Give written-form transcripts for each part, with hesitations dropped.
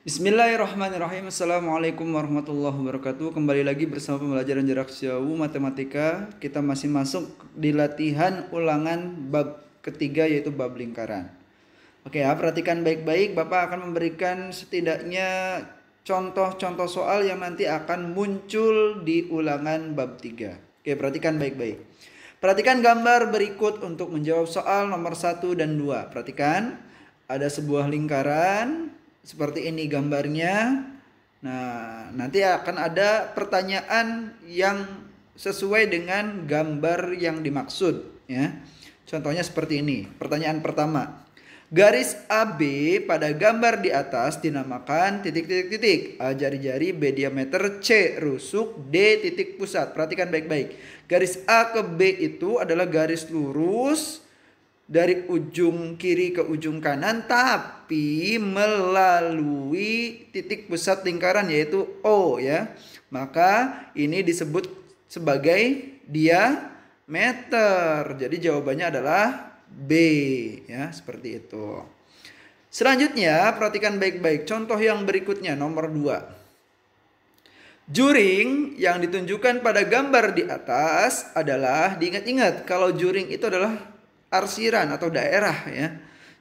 Bismillahirrahmanirrahim. Assalamualaikum warahmatullahi wabarakatuh. Kembali lagi bersama pembelajaran jarak jauh matematika. Kita masih masuk di latihan ulangan bab ketiga, yaitu bab lingkaran. Oke ya, perhatikan baik-baik. Bapak akan memberikan setidaknya contoh-contoh soal yang nanti akan muncul di ulangan bab 3. Oke, perhatikan baik-baik. Perhatikan gambar berikut untuk menjawab soal nomor 1 dan 2. Perhatikan, ada sebuah lingkaran seperti ini gambarnya. Nah, nanti akan ada pertanyaan yang sesuai dengan gambar yang dimaksud ya. Contohnya seperti ini. Pertanyaan pertama. Garis AB pada gambar di atas dinamakan titik-titik-titik. A jari-jari, B diameter, C rusuk, D titik pusat. Perhatikan baik-baik. Garis A ke B itu adalah garis lurus dari ujung kiri ke ujung kanan, tapi melalui titik pusat lingkaran yaitu O ya. Maka ini disebut sebagai diameter. Jadi jawabannya adalah B ya, seperti itu. Selanjutnya perhatikan baik-baik contoh yang berikutnya nomor 2. Juring yang ditunjukkan pada gambar di atas adalah, diingat-ingat kalau juring itu adalah arsiran atau daerah ya.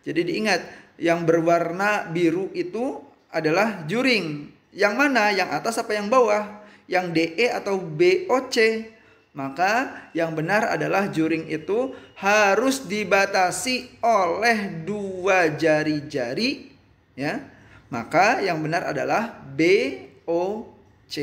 Jadi diingat, yang berwarna biru itu adalah juring. Yang mana? Yang atas apa yang bawah? Yang DE atau BOC? Maka yang benar adalah juring itu harus dibatasi oleh dua jari-jari ya. Maka yang benar adalah BOC.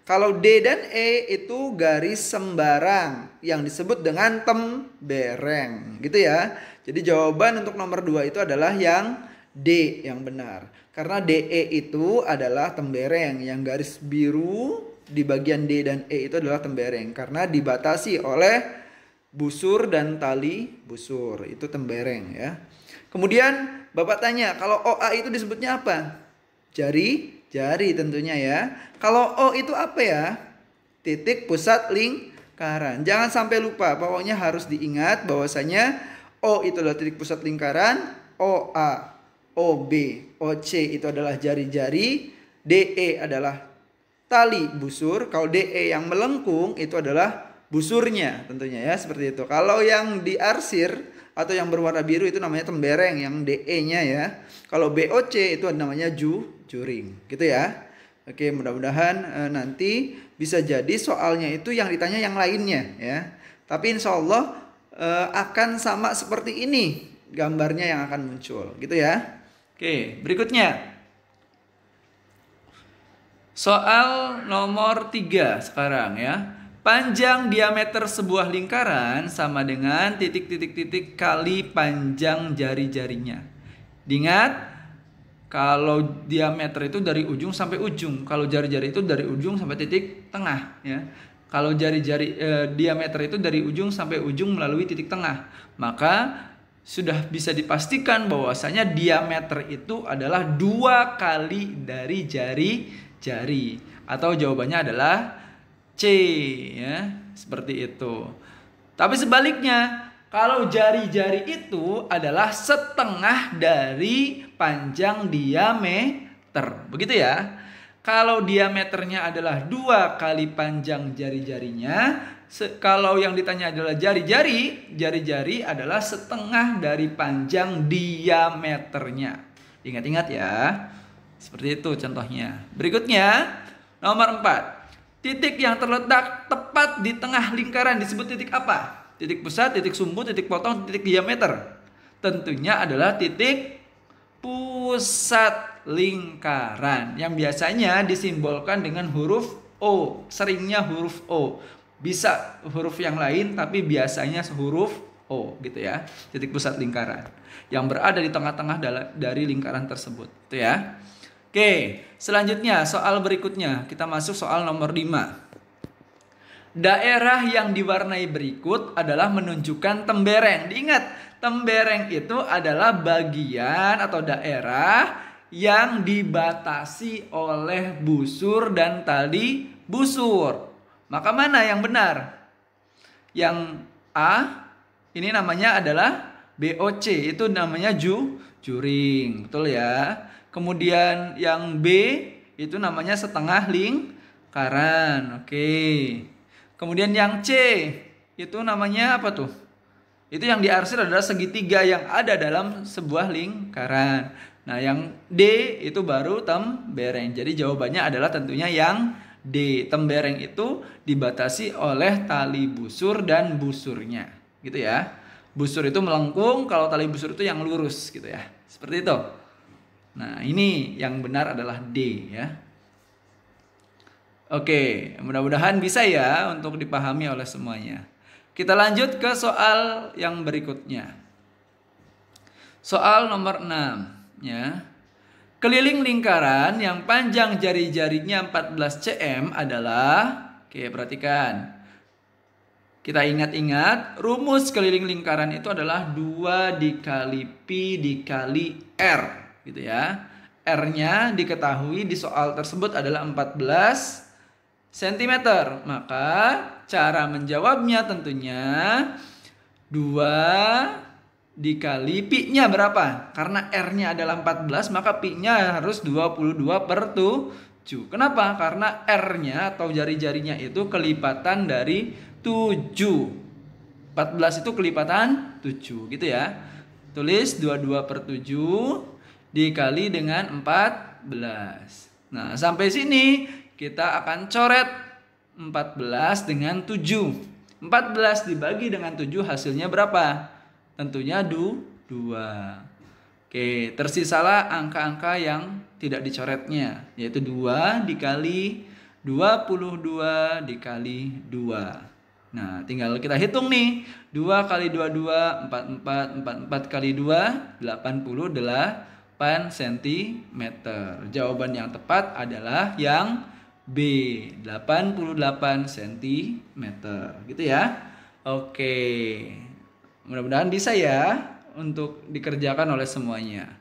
Kalau D dan E itu garis sembarang yang disebut dengan tembereng gitu ya. Jadi jawaban untuk nomor 2 itu adalah yang D yang benar. Karena DE itu adalah tembereng, yang garis biru di bagian D dan E itu adalah tembereng. Karena dibatasi oleh busur dan tali busur, itu tembereng ya. Kemudian Bapak tanya, kalau OA itu disebutnya apa? Jari tentunya ya. Kalau O itu apa ya? Titik pusat lingkaran. Jangan sampai lupa, pokoknya harus diingat bahwasanya O itu adalah titik pusat lingkaran, OA, OB, OC itu adalah jari-jari, DE adalah tali busur. Kalau DE yang melengkung itu adalah busurnya tentunya ya, seperti itu. Kalau yang diarsir atau yang berwarna biru itu namanya tembereng, yang DE-nya ya. Kalau BOC itu namanya juring gitu ya. Oke, mudah-mudahan nanti bisa jadi soalnya itu yang ditanya yang lainnya ya. Tapi insya Allah akan sama seperti ini gambarnya yang akan muncul gitu ya. Oke, berikutnya soal nomor 3 sekarang ya. Panjang diameter sebuah lingkaran sama dengan titik-titik-titik kali panjang jari-jarinya. Diingat, kalau diameter itu dari ujung sampai ujung, kalau jari-jari itu dari ujung sampai titik tengah ya. Kalau jari-jari diameter itu dari ujung sampai ujung melalui titik tengah, maka sudah bisa dipastikan bahwasanya diameter itu adalah 2 kali dari jari-jari, atau jawabannya adalah C ya, seperti itu. Tapi sebaliknya, kalau jari-jari itu adalah setengah dari panjang diameter, begitu ya. Kalau diameternya adalah 2 kali panjang jari-jarinya, kalau yang ditanya adalah jari-jari adalah setengah dari panjang diameternya. Ingat-ingat ya. Seperti itu contohnya. Berikutnya, nomor 4. Titik yang terletak tepat di tengah lingkaran disebut titik apa? Titik pusat, titik sumbu, titik potong, titik diameter. Tentunya adalah titik pusat lingkaran yang biasanya disimbolkan dengan huruf O. Seringnya huruf O. Bisa huruf yang lain tapi biasanya huruf O gitu ya. Titik pusat lingkaran yang berada di tengah-tengah dari lingkaran tersebut itu ya. Oke, selanjutnya soal berikutnya kita masuk soal nomor 5. Daerah yang diwarnai berikut adalah menunjukkan tembereng. Diingat, tembereng itu adalah bagian atau daerah yang dibatasi oleh busur dan tali busur. Maka mana yang benar? Yang A ini namanya adalah BOC, itu namanya juring, betul ya. Kemudian yang B itu namanya setengah lingkaran. Oke. Kemudian yang C itu namanya apa tuh? Itu yang diarsir adalah segitiga yang ada dalam sebuah lingkaran. Nah, yang D itu baru tembereng. Jadi jawabannya adalah tentunya yang D. Tembereng itu dibatasi oleh tali busur dan busurnya. Gitu ya. Busur itu melengkung, kalau tali busur itu yang lurus gitu ya. Seperti itu. Nah, ini yang benar adalah D ya. Oke, mudah-mudahan bisa ya untuk dipahami oleh semuanya. Kita lanjut ke soal yang berikutnya. Soal nomor 6 ya. Keliling lingkaran yang panjang jari-jarinya 14 cm adalah, oke perhatikan. Kita ingat-ingat, rumus keliling lingkaran itu adalah 2 dikali Pi dikali R gitu ya. R-nya diketahui di soal tersebut adalah 14 cm. Maka cara menjawabnya tentunya 2 dikali Pi-nya berapa? Karena R-nya adalah 14, maka Pi-nya harus 22/7. Kenapa? Karena R-nya atau jari-jarinya itu kelipatan dari 7. 14 itu kelipatan 7 gitu ya. Tulis 22/7 dikali dengan 14. Nah, sampai sini kita akan coret 14 dengan 7. 14 dibagi dengan 7 hasilnya berapa? Tentunya 2. Oke, tersisalah angka-angka yang tidak dicoretnya, yaitu 2 dikali 22 dikali 2. Nah, tinggal kita hitung nih. 2 kali 22, 44, 44 kali 2, 88 cm. Jawaban yang tepat adalah yang B, 88 cm. Gitu ya. Oke. Mudah-mudahan bisa ya untuk dikerjakan oleh semuanya.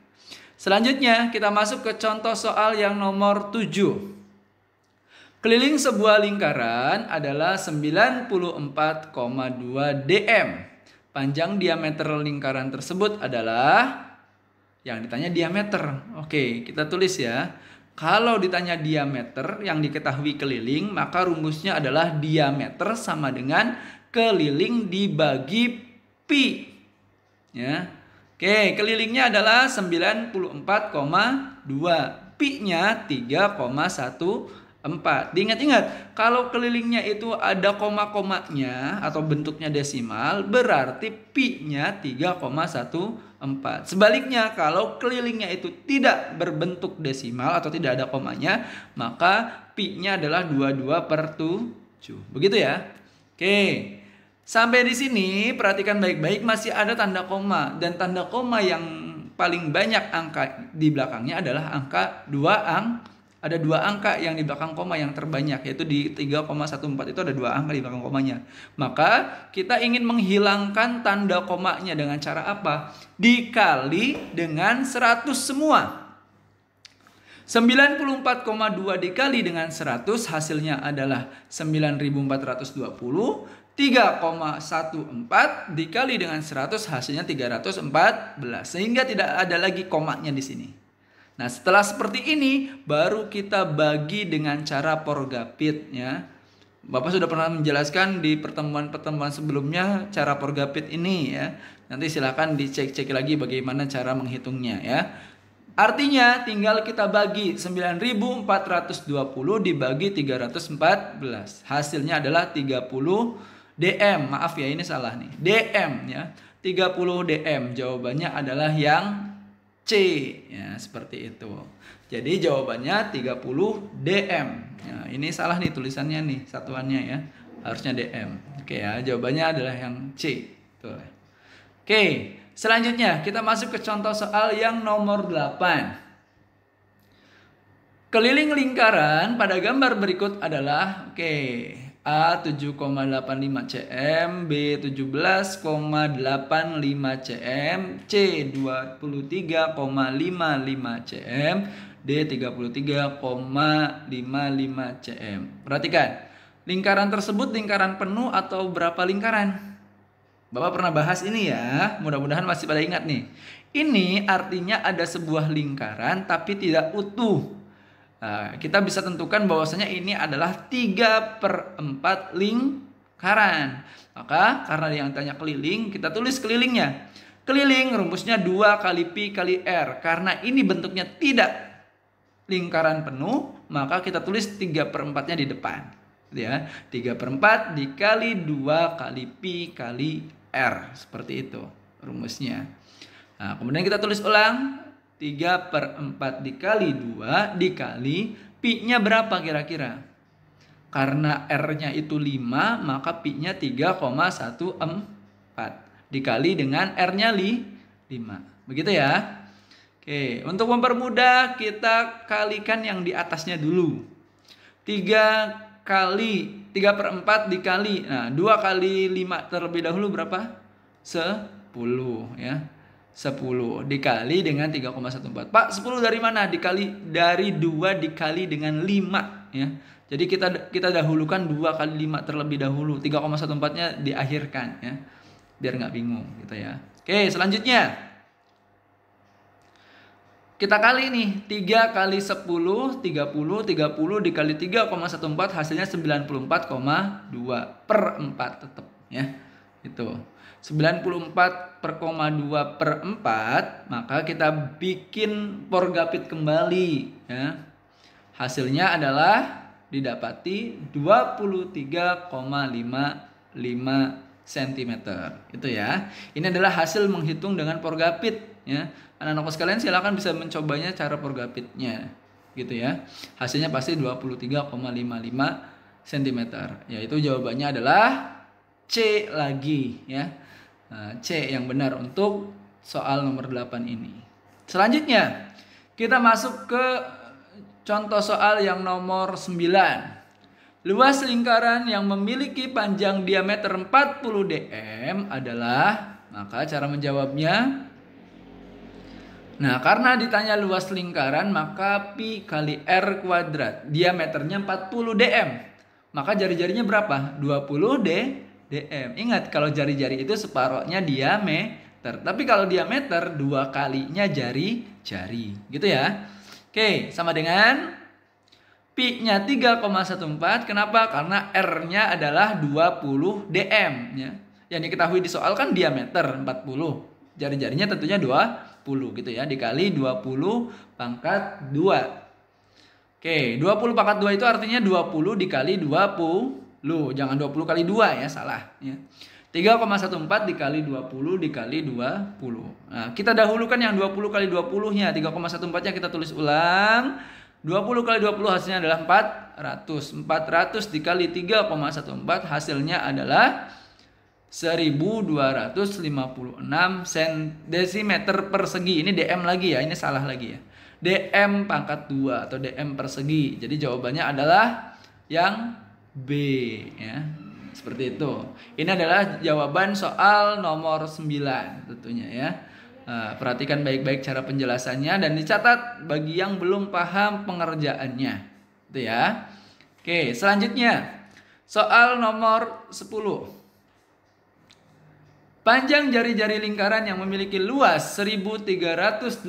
Selanjutnya kita masuk ke contoh soal yang nomor 7. Keliling sebuah lingkaran adalah 94,2 dm. Panjang diameter lingkaran tersebut adalah, yang ditanya diameter. Oke, kita tulis ya. Kalau ditanya diameter yang diketahui keliling, maka rumusnya adalah diameter sama dengan keliling dibagi pi. Ya. Oke, kelilingnya adalah 94,2. Pi-nya 3,14. Diingat-ingat, kalau kelilingnya itu ada koma-komanya atau bentuknya desimal, berarti pi-nya 3,14. Sebaliknya, kalau kelilingnya itu tidak berbentuk desimal atau tidak ada komanya, maka pi-nya adalah 22/7. Begitu ya. Oke. Sampai di sini perhatikan baik-baik, masih ada tanda koma, dan tanda koma yang paling banyak angka di belakangnya adalah angka 2 ada 2 angka yang di belakang koma yang terbanyak, yaitu di 3,14 itu ada 2 angka di belakang komanya. Maka kita ingin menghilangkan tanda komanya dengan cara apa? Dikali dengan 100 semua. 94,2 dikali dengan 100 hasilnya adalah 9420. 3,14 dikali dengan 100 hasilnya 314. Sehingga tidak ada lagi komanya di sini. Nah, setelah seperti ini baru kita bagi dengan cara porgapit ya. Bapak sudah pernah menjelaskan di pertemuan-pertemuan sebelumnya cara porgapit ini ya. Nanti silakan dicek-cek lagi bagaimana cara menghitungnya ya. Artinya tinggal kita bagi 9420 dibagi 314. Hasilnya adalah 30 dm. Maaf ya, ini salah nih. Dm ya. 30 dm. Jawabannya adalah yang C ya, seperti itu. Jadi jawabannya 30 dm. Ya, ini salah nih tulisannya nih, satuannya ya. Harusnya dm. Oke ya, jawabannya adalah yang C. Tuh. Oke, selanjutnya kita masuk ke contoh soal yang nomor 8. Keliling lingkaran pada gambar berikut adalah A 7,85 cm, B 17,85 cm, C 23,55 cm, D 33,55 cm. Perhatikan, lingkaran tersebut lingkaran penuh atau berapa lingkaran? Bapak pernah bahas ini ya, mudah-mudahan masih pada ingat nih. Ini artinya ada sebuah lingkaran tapi tidak utuh. Nah, kita bisa tentukan bahwasanya ini adalah 3/4 lingkaran. Maka karena yang tanya keliling, kita tulis kelilingnya. Keliling rumusnya 2 kali pi kali r. Karena ini bentuknya tidak lingkaran penuh, maka kita tulis 3/4-nya di depan. Ya, 3/4 dikali 2 kali pi kali r. Seperti itu rumusnya. Nah, kemudian kita tulis ulang. 3/4 dikali 2 dikali pi-nya berapa kira-kira? Karena R-nya itu 5, maka pi-nya 3,14 dikali dengan R-nya 5. Begitu ya. Oke, untuk mempermudah kita kalikan yang di atasnya dulu. 3/4 dikali. Nah, 2 kali 5 terlebih dahulu berapa? 10 ya. 10 dikali dengan 3,14. Pak, 10 dari mana? Dari 2 dikali dengan 5 ya. Jadi kita dahulukan 2 kali 5 terlebih dahulu. 3,14-nya diakhirkan ya. Biar nggak bingung gitu ya. Oke, selanjutnya kita kali nih. 3 kali 10 30 dikali 3,14 hasilnya 94,2/4 tetap ya. Itu 94/2/4, maka kita bikin porgapit kembali ya. Hasilnya adalah didapati 23,55 cm. Itu ya. Ini adalah hasil menghitung dengan porgapit ya. Anak-anakku sekalian silakan bisa mencobanya cara porgapitnya gitu ya. Hasilnya pasti 23,55 cm. Yaitu jawabannya adalah C lagi ya. Nah, C yang benar untuk soal nomor 8 ini. Selanjutnya kita masuk ke contoh soal yang nomor 9. Luas lingkaran yang memiliki panjang diameter 40 dm adalah, maka cara menjawabnya. Nah, karena ditanya luas lingkaran, maka pi kali r kuadrat. Diameternya 40 dm. Maka jari-jarinya berapa? 20 dm. Ingat, kalau jari-jari itu separohnya diameter. Tapi kalau diameter 2 kalinya jari-jari. Gitu ya. Oke, sama dengan pi-nya 3,14. Kenapa? Karena R-nya adalah 20 dm ya. Yang diketahui di soal kan diameter 40. Jari-jarinya tentunya 20 gitu ya. Dikali 20 pangkat 2. Oke, 20 pangkat 2 itu artinya 20 dikali 20. Jangan 20 kali 2 ya, salah ya. 3,14 dikali 20 dikali 20. Nah, kita dahulukan yang 20 kali 20-nya. 3,14-nya kita tulis ulang. 20 kali 20 hasilnya adalah 400. 400 dikali 3,14 hasilnya adalah 1256 desimeter persegi. Ini dm lagi ya, ini salah lagi ya. Dm pangkat 2 atau dm persegi. Jadi jawabannya adalah yang B ya. Seperti itu. Ini adalah jawaban soal nomor 9 tentunya ya. Perhatikan baik-baik cara penjelasannya dan dicatat bagi yang belum paham pengerjaannya. Itu ya. Oke, selanjutnya soal nomor 10. Panjang jari-jari lingkaran yang memiliki luas 1386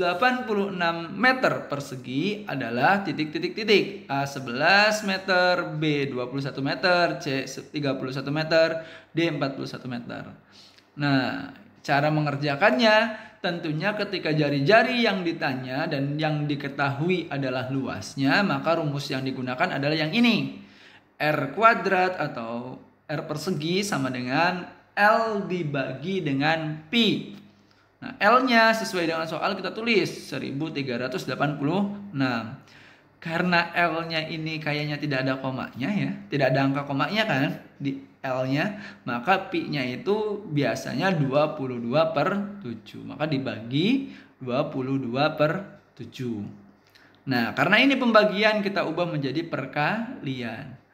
meter persegi adalah titik-titik-titik. A 11 meter, B 21 meter, C 31 meter, D 41 meter. Nah, cara mengerjakannya tentunya ketika jari-jari yang ditanya dan yang diketahui adalah luasnya, maka rumus yang digunakan adalah yang ini. R kuadrat atau R persegi sama dengan L dibagi dengan pi. Nah, L-nya sesuai dengan soal kita tulis 1386. Karena L-nya ini kayaknya tidak ada komanya ya, tidak ada angka komanya kan di L-nya, maka pi-nya itu biasanya 22/7. Maka dibagi 22/7. Nah, karena ini pembagian kita ubah menjadi perkalian.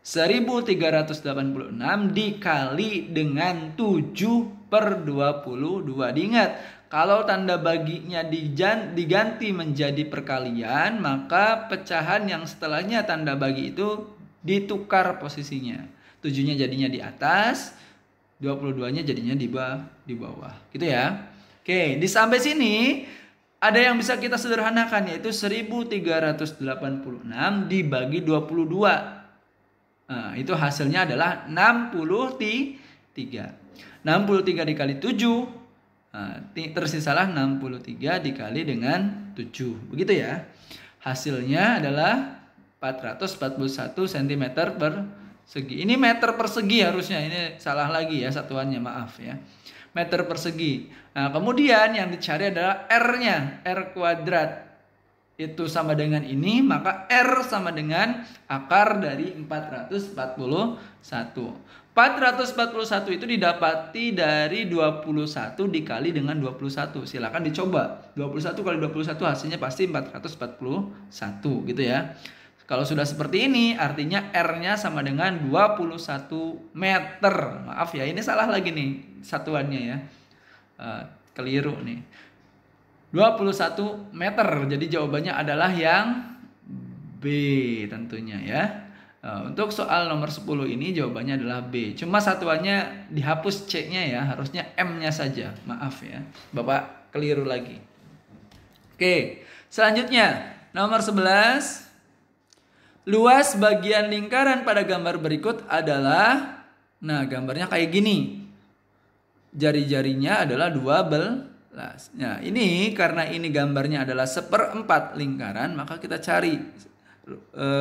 1386 dikali dengan 7/22. Diingat, kalau tanda baginya diganti menjadi perkalian, maka pecahan yang setelahnya tanda bagi itu ditukar posisinya. 7-nya jadinya di atas, 22-nya jadinya di bawah. Gitu ya. Oke, di sampai sini ada yang bisa kita sederhanakan, yaitu 1386 dibagi 22. Nah, itu hasilnya adalah 63. 63 dikali 7, tersisalah 63 dikali dengan 7. Begitu ya. Hasilnya adalah 441 cm persegi. Ini meter persegi harusnya. Ini salah lagi ya satuannya, maaf ya. Meter persegi. Nah, kemudian yang dicari adalah R-nya, R kuadrat. Itu sama dengan ini, maka R sama dengan akar dari 441. 441 itu didapati dari 21 dikali dengan 21. Silakan dicoba. 21 kali 21 hasilnya pasti 441 gitu ya. Kalau sudah seperti ini artinya R-nya sama dengan 21 meter. Maaf ya, ini salah lagi nih satuannya ya. Keliru nih. 21 meter. Jadi jawabannya adalah yang B tentunya ya. Untuk soal nomor 10 ini jawabannya adalah B. Cuma satuannya dihapus C-nya ya. Harusnya M-nya saja. Maaf ya. Bapak keliru lagi. Oke. Selanjutnya. Nomor 11. Luas bagian lingkaran pada gambar berikut adalah. Nah gambarnya kayak gini. Jari-jarinya adalah 12. Nah ini karena ini gambarnya adalah 1/4 lingkaran. Maka kita cari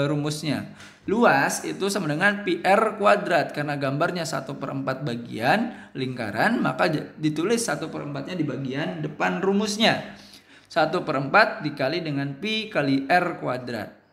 rumusnya. Luas itu sama dengan pi R kuadrat. Karena gambarnya 1/4 bagian lingkaran, maka ditulis 1/4-nya di bagian depan rumusnya. 1/4 dikali dengan pi kali R kuadrat.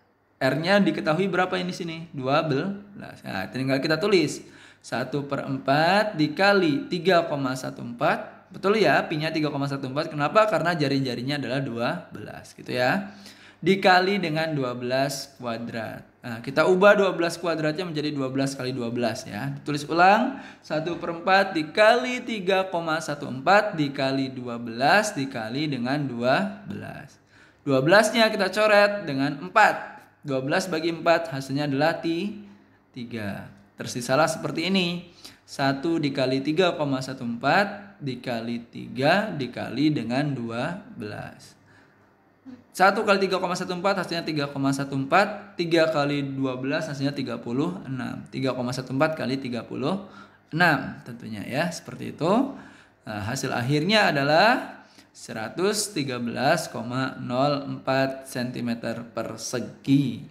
R-nya diketahui berapa ini sini? 12. Nah, tinggal kita tulis 1/4 dikali 3,14. Betul ya, pi-nya 3,14. Kenapa? Karena jari-jarinya adalah 12 gitu ya. Dikali dengan 12 kuadrat. Nah, kita ubah 12 kuadratnya menjadi 12 kali 12 ya. Tulis ulang, 1/4 dikali 3,14 dikali 12 dikali dengan 12. 12-nya kita coret dengan 4. 12 bagi 4 hasilnya adalah 3. Tersisalah seperti ini. 1 dikali 3,14 dikali 3 dikali dengan 12. 1 kali 3,14 hasilnya 3,14. 3 kali 12 hasilnya 36. 3,14 kali 36 tentunya ya. Seperti itu. Nah, hasil akhirnya adalah 113,04 cm persegi.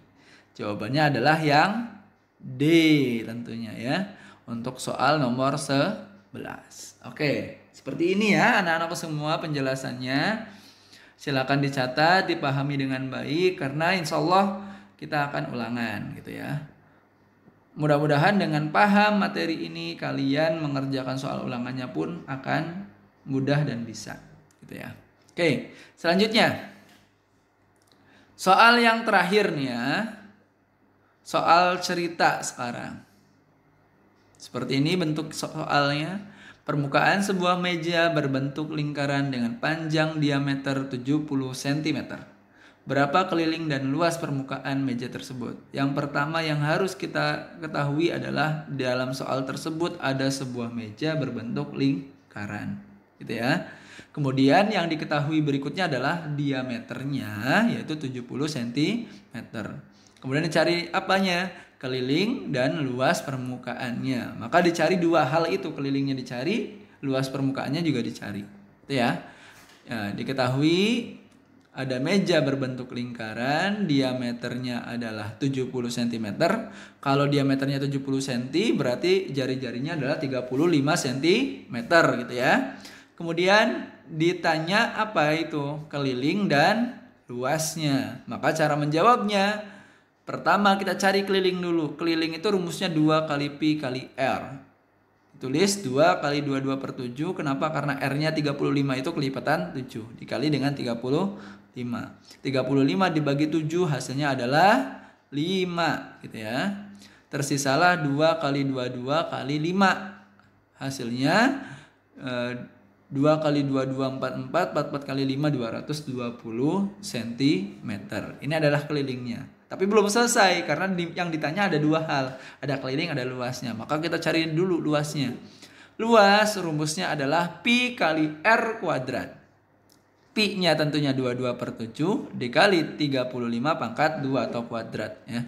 Jawabannya adalah yang D tentunya ya. Untuk soal nomor 11. Oke, seperti ini ya anak-anakku semua penjelasannya. Silakan dicatat, dipahami dengan baik karena insya Allah kita akan ulangan gitu ya. Mudah-mudahan dengan paham materi ini kalian mengerjakan soal ulangannya pun akan mudah dan bisa gitu ya. Oke, selanjutnya soal yang terakhir nih ya. Soal cerita sekarang. Seperti ini bentuk soalnya. Permukaan sebuah meja berbentuk lingkaran dengan panjang diameter 70 cm. Berapa keliling dan luas permukaan meja tersebut? Yang pertama yang harus kita ketahui adalah dalam soal tersebut ada sebuah meja berbentuk lingkaran, gitu ya. Kemudian yang diketahui berikutnya adalah diameternya yaitu 70 cm. Kemudian dicari apanya? Keliling dan luas permukaannya. Maka dicari dua hal itu, kelilingnya dicari, luas permukaannya juga dicari. Itu ya. Ya, diketahui ada meja berbentuk lingkaran, diameternya adalah 70 cm. Kalau diameternya 70 cm berarti jari-jarinya adalah 35 cm gitu ya. Kemudian ditanya apa itu? Keliling dan luasnya. Maka cara menjawabnya, pertama kita cari keliling dulu. Keliling itu rumusnya 2 kali pi kali R. Tulis 2 kali 22 per 7. Kenapa? Karena R-nya 35 itu kelipatan 7. Dikali dengan 35. 35 dibagi 7 hasilnya adalah 5. Gitu ya. Tersisalah 2 kali 22 kali 5. Hasilnya 2 kali 2, 2, 4, 4. 4 kali 5, 220 cm. Ini adalah kelilingnya. Tapi belum selesai karena yang ditanya ada dua hal. Ada keliling, ada luasnya. Maka kita cari dulu luasnya. Luas rumusnya adalah pi kali R kuadrat. Pi-nya tentunya 22/7 dikali 35 pangkat 2 atau kuadrat ya.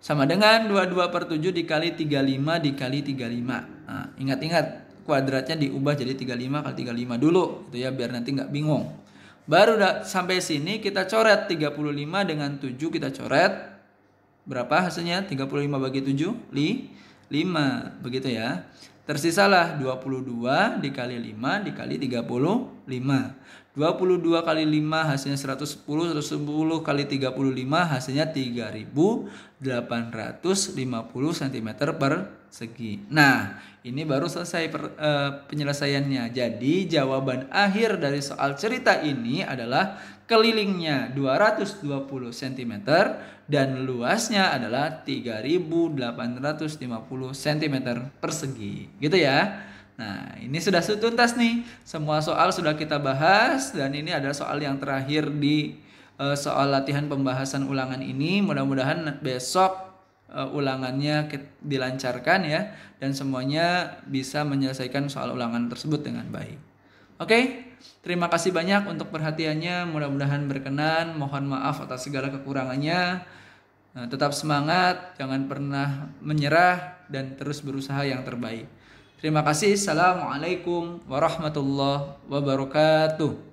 Sama dengan 22/7 dikali 35 dikali 35. Nah, ingat-ingat kuadratnya diubah jadi 35 kali 35 dulu gitu ya, biar nanti nggak bingung. Baru sampai sini kita coret 35 dengan 7 kita coret. Berapa hasilnya? 35 bagi 7? 5. Begitu ya. Tersisalah 22 dikali 5 dikali 35. 22 kali 5 hasilnya 110. 110 kali 35 hasilnya 3850 cm persegi. Nah, ini baru selesai penyelesaiannya. Jadi jawaban akhir dari soal cerita ini adalah kelilingnya 220 cm dan luasnya adalah 3850 cm persegi. Gitu ya. Nah, ini sudah tuntas nih. Semua soal sudah kita bahas dan ini adalah soal yang terakhir di soal latihan pembahasan ulangan ini. Mudah-mudahan besok ulangannya dilancarkan ya dan semuanya bisa menyelesaikan soal ulangan tersebut dengan baik. Oke, terima kasih banyak untuk perhatiannya. Mudah-mudahan berkenan. Mohon maaf atas segala kekurangannya. Tetap semangat, jangan pernah menyerah dan terus berusaha yang terbaik. Terima kasih. Assalamualaikum warahmatullahi wabarakatuh.